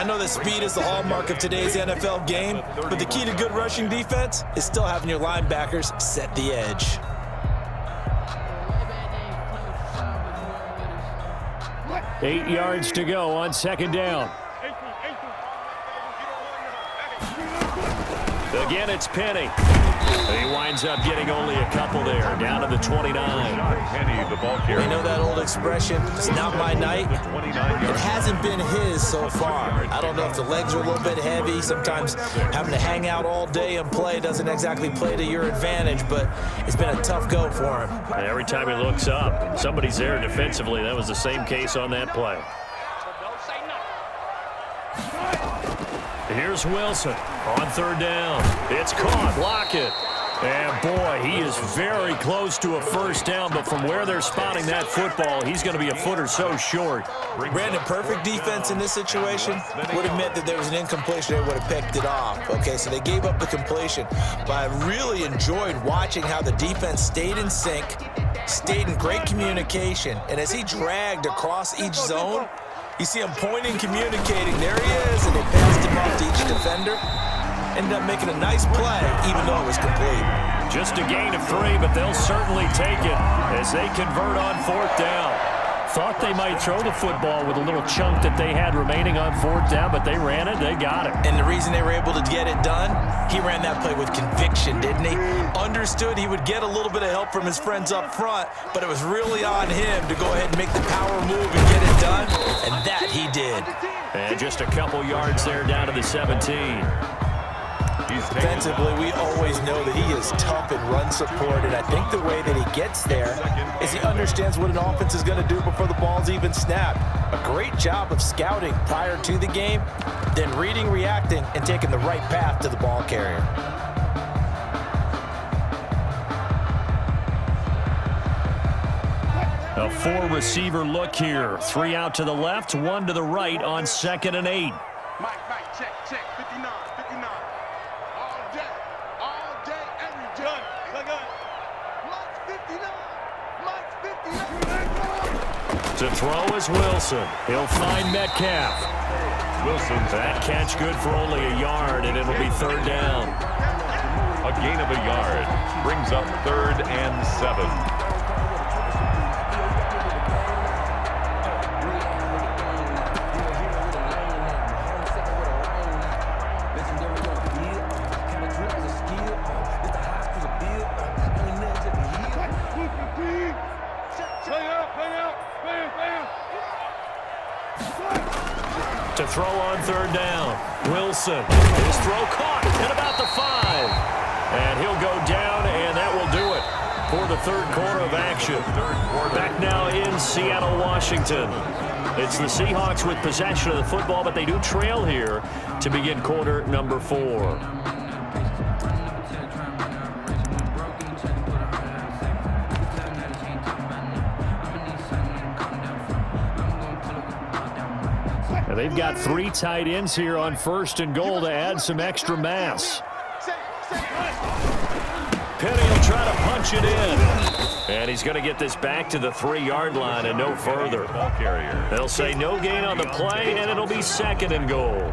I know that speed is the hallmark of today's NFL game, but the key to good rushing defense is still having your linebackers set the edge. Eight yards to go on second down. Again, it's Penny. He winds up getting only a couple there, down to the 29. Penny, the ball carrier. You know that old expression, it's not my night? It hasn't been his so far. I don't know if the legs are a little bit heavy. Sometimes having to hang out all day and play doesn't exactly play to your advantage, but it's been a tough go for him. And every time he looks up, somebody's there defensively. That was the same case on that play. Here's Wilson on third down. It's caught. Block it. And, boy, he is very close to a first down, but from where they're spotting that football, he's going to be a foot or so short. Brandon, perfect defense in this situation would have meant that there was an incompletion. They would have picked it off. Okay, so they gave up the completion. But I really enjoyed watching how the defense stayed in sync, stayed in great communication, and as he dragged across each zone, you see him pointing, communicating. There he is, and they passed him off to each defender. Ended up making a nice play, even though it was complete. Just a gain of 3, but they'll certainly take it as they convert on fourth down. Thought they might throw the football with a little chunk that they had remaining on fourth down, but they ran it, they got it. And the reason they were able to get it done, he ran that play with conviction, didn't he? Understood he would get a little bit of help from his friends up front, but it was really on him to go ahead and make the power move and get it done, and that he did. And just a couple yards there down to the 17. Defensively, we always know that he is tough in run support, and I think the way that he gets there is he understands what an offense is going to do before the ball's even snapped. A great job of scouting prior to the game, then reading, reacting, and taking the right path to the ball carrier. A 4-receiver look here. 3 out to the left, 1 to the right on 2nd and 8. Mike, check, 59, 59. All day, every day. Mike's 59. To throw is Wilson. He'll find Metcalf. Wilson's that catch good for only a yard, and it'll be third down. A gain of a yard brings up 3rd and 7. To throw on third down. Wilson. His throw caught at about the 5. And he'll go down, and that will do it for the third quarter of action. Back now in Seattle, Washington. It's the Seahawks with possession of the football, but they do trail here to begin quarter number 4. They've got 3 tight ends here on 1st and goal to add some extra mass. Penny will try to punch it in. And he's going to get this back to the 3-yard line and no further. They'll say no gain on the play, and it'll be 2nd and goal.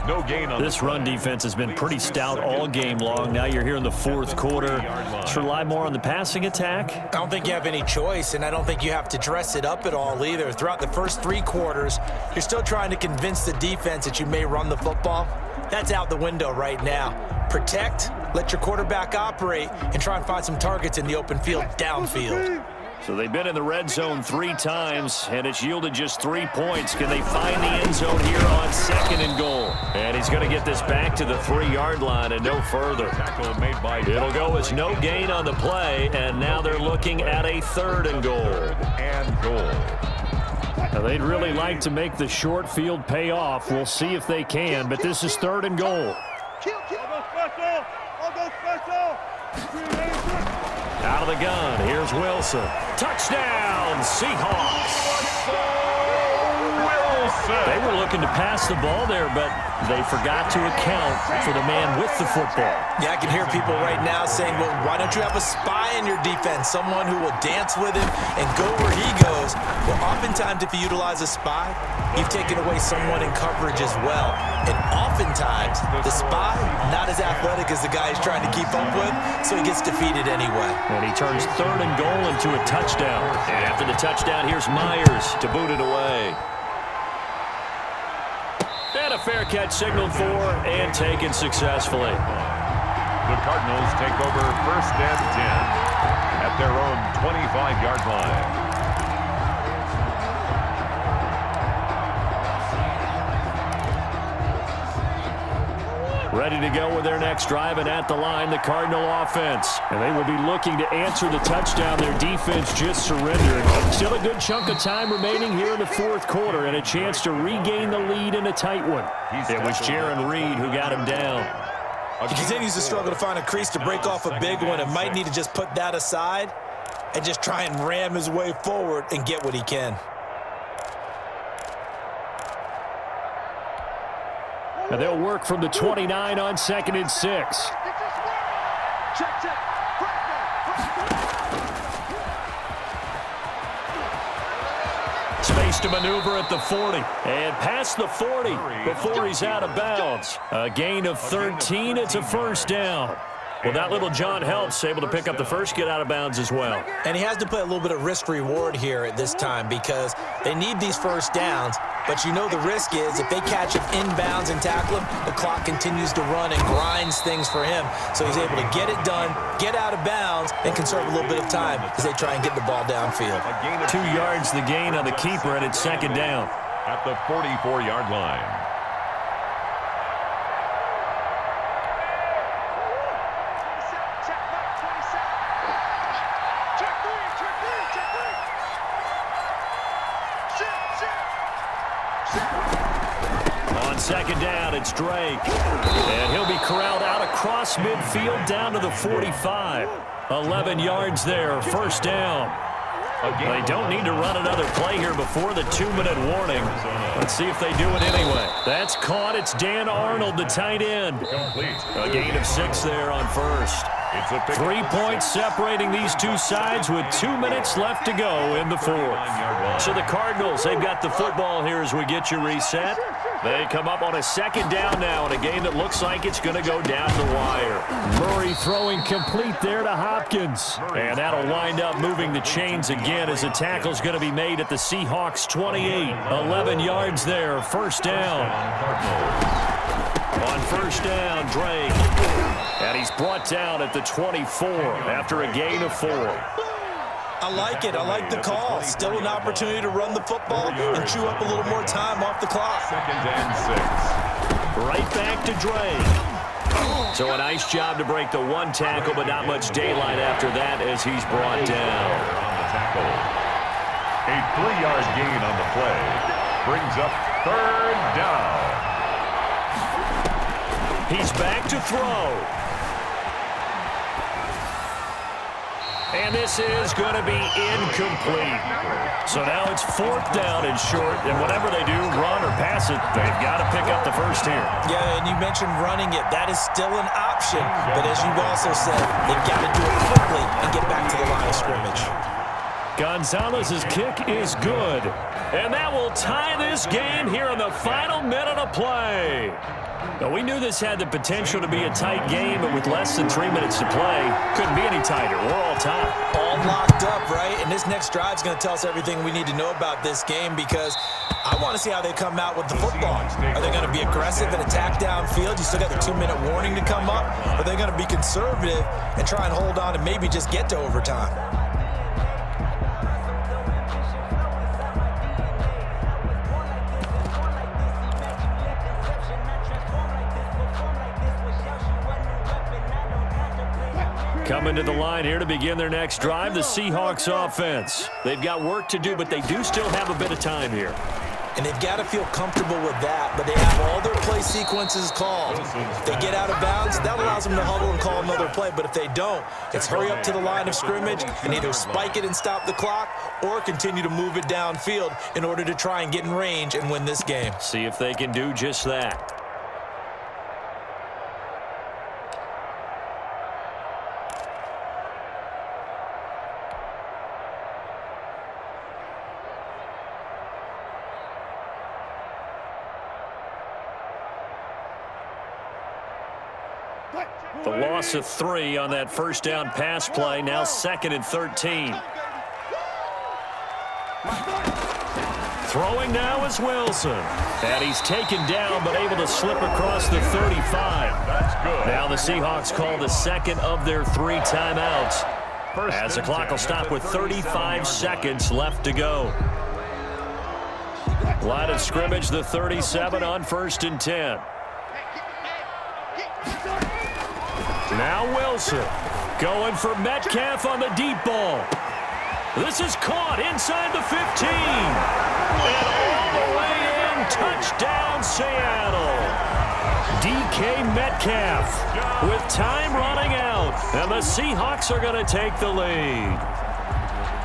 No gain on this run defense has been pretty stout all game long. Now you're here in the 4th quarter. Let's rely more on the passing attack. I don't think you have any choice, and I don't think you have to dress it up at all either. Throughout the first 3 quarters, you're still trying to convince the defense that you may run the football. That's out the window right now. Protect, let your quarterback operate, and try and find some targets in the open field downfield. So they've been in the red zone 3 times, and it's yielded just 3 points. Can they find the end zone here on 2nd and goal? And he's going to get this back to the 3-yard line and no further. It'll go as no gain on the play, and now they're looking at a 3rd and goal. Now they'd really like to make the short field pay off. We'll see if they can, but this is 3rd and goal. Out of the gun, here's Wilson. Touchdown, Seahawks. They were looking to pass the ball there, but they forgot to account for the man with the football. Yeah, I can hear people right now saying, well, why don't you have a spy in your defense, someone who will dance with him and go where he goes? Well, oftentimes if you utilize a spy, you've taken away someone in coverage as well. And oftentimes, the spy, not as athletic as the guy he's trying to keep up with, so he gets defeated anyway. And he turns 3rd and goal into a touchdown. And after the touchdown, here's Myers to boot it away. And a fair catch signaled for and taken successfully. The Cardinals take over 1st and 10 at their own 25-yard line. Ready to go with their next drive, and at the line, the Cardinal offense. And they will be looking to answer the touchdown their defense just surrendered. Still a good chunk of time remaining here in the 4th quarter, and a chance to regain the lead in a tight one. It was Jaron Reed who got him down. He continues to struggle to find a crease to break off a big one, and might need to just put that aside and just try and ram his way forward and get what he can. And they'll work from the 29 on 2nd and 6. Check, check. Space to maneuver at the 40. And past the 40 before he's out of bounds. A gain of 13. It's a 1st down. Well, that little John helps, able to pick up the first, get out of bounds as well. And he has to play a little bit of risk-reward here at this time because they need these 1st downs, but you know the risk is if they catch him inbounds and tackle him, the clock continues to run and grinds things for him. So he's able to get it done, get out of bounds, and conserve a little bit of time as they try and get the ball downfield. 2 yards the gain on the keeper, and it's 2nd down. At the 44-yard line. On 2nd down, it's Drake. And he'll be corralled out across midfield down to the 45. 11 yards there, 1st down. They don't need to run another play here before the 2-minute warning. Let's see if they do it anyway. That's caught. It's Dan Arnold, the tight end. A gain of 6 there on 1st. 3 points separating these two sides with 2 minutes left to go in the 4th. So the Cardinals, they've got the football here as we get you reset. They come up on a 2nd down now in a game that looks like it's going to go down the wire. Murray throwing complete there to Hopkins. And that'll wind up moving the chains again as a tackle's going to be made at the Seahawks 28. 11 yards there, 1st down. On 1st down, Drake. And he's brought down at the 24 after a gain of 4. I like it. I like the call. Still an opportunity to run the football and chew up a little more time off the clock. 2nd and 6. Right back to Drake. So a nice job to break the 1 tackle, but not much daylight after that as he's brought down. On the tackle. A 3-yard gain on the play. Brings up 3rd down. He's back to throw. And this is going to be incomplete. So now it's 4th down and short, and whatever they do, run or pass it, they've got to pick up the first here. Yeah, and you mentioned running it. That is still an option. But as you've also said, they've got to do it quickly and get back to the line of scrimmage. Gonzalez's kick is good. And that will tie this game here in the final minute of play. Now, we knew this had the potential to be a tight game, but with less than 3 minutes to play, couldn't be any tighter. We're all tied. All locked up, right? And this next drive is going to tell us everything we need to know about this game because I want to see how they come out with the football. Are they going to be aggressive and attack downfield? You still got the 2-minute warning to come up? Or are they going to be conservative and try and hold on and maybe just get to overtime? Coming to the line here to begin their next drive, the Seahawks offense. They've got work to do, but they do still have a bit of time here. and they've got to feel comfortable with that, but they have all their play sequences called. If they get out of bounds, that allows them to huddle and call another play, but if they don't, it's hurry up to the line of scrimmage and either spike it and stop the clock or continue to move it downfield in order to try and get in range and win this game. See if they can do just that. The loss of 3 on that first down pass play, now 2nd and 13. Throwing now is Wilson. And he's taken down but able to slip across the 35. That's good. Now the Seahawks call the second of their 3 timeouts. As the clock will stop with 35 seconds left to go. Line of scrimmage, the 37 on 1st and 10. Now Wilson going for Metcalf on the deep ball. This is caught inside the 15. And all the way in, touchdown Seattle. DK Metcalf with time running out. And the Seahawks are going to take the lead.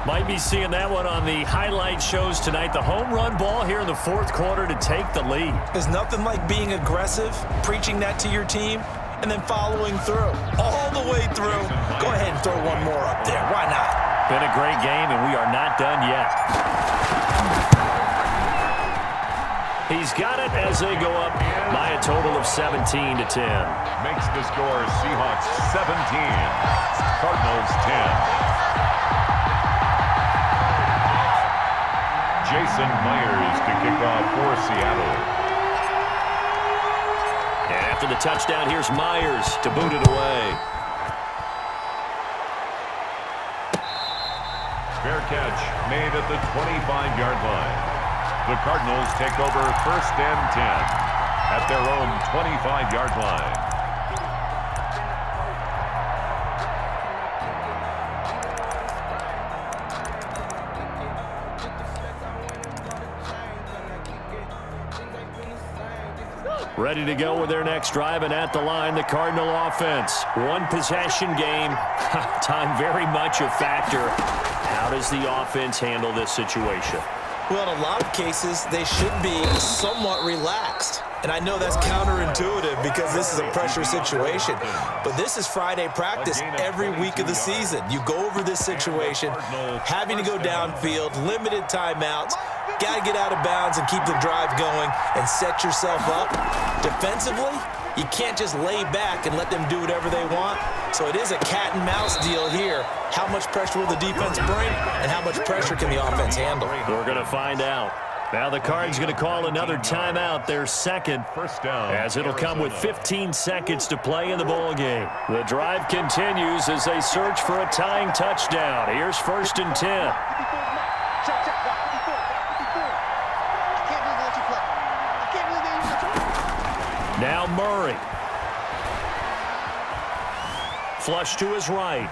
Might be seeing that one on the highlight shows tonight. The home run ball here in the 4th quarter to take the lead. There's nothing like being aggressive, preaching that to your team, and then following through, all the way through. Go ahead and throw one more up there. Why not? Been a great game, and we are not done yet. He's got it as they go up by a total of 17-10. Makes the score Seahawks 17, Cardinals 10. Jason Myers to kick off for Seattle. After the touchdown, here's Myers to boot it away. Fair catch made at the 25-yard line. The Cardinals take over 1st and 10 at their own 25-yard line. Ready to go with their next drive, and at the line, the Cardinal offense. One possession game. Time very much a factor. How does the offense handle this situation? Well, in a lot of cases, they should be somewhat relaxed. And I know that's counterintuitive because this is a pressure situation. But this is Friday practice every week of the season. You go over this situation, having to go downfield, limited timeouts, got to get out of bounds and keep the drive going and set yourself up. Defensively, you can't just lay back and let them do whatever they want. So it is a cat and mouse deal here. How much pressure will the defense bring and how much pressure can the offense handle? We're going to find out. Now the Cards going to call another timeout, their 2nd, First down, as it'll come with 15 seconds to play in the ball game. The drive continues as they search for a tying touchdown. Here's 1st and 10. Now Murray. Flush to his right.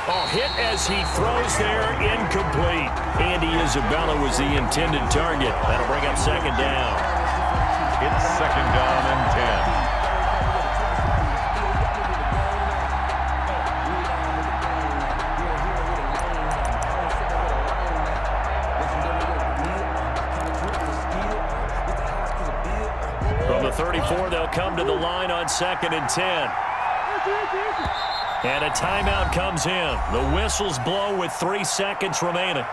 Oh, hit as he throws there, incomplete. Andy Isabella was the intended target. That'll bring up 2nd down. It's 2nd down and 10. From the 34, they'll come to the line on 2nd and 10. And a timeout comes in. The whistles blow with 3 seconds remaining.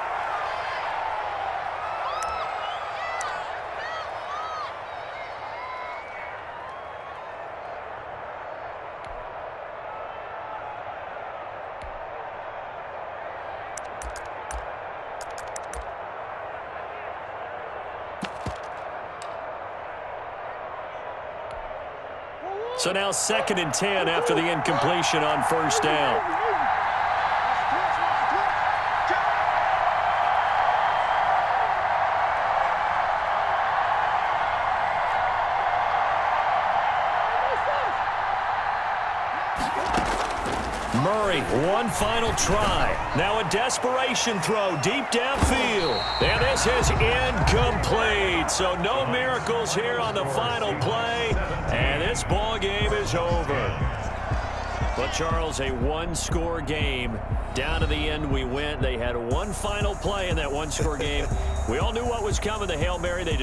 So now 2nd and 10 after the incompletion on 1st down. Murray, one final try. Now a desperation throw deep downfield. And this is incomplete. So no miracles here on the final play. And this ball game is over. But, Charles, a one-score game. Down to the end we went. They had one final play in that one-score game. We all knew what was coming. The Hail Mary. They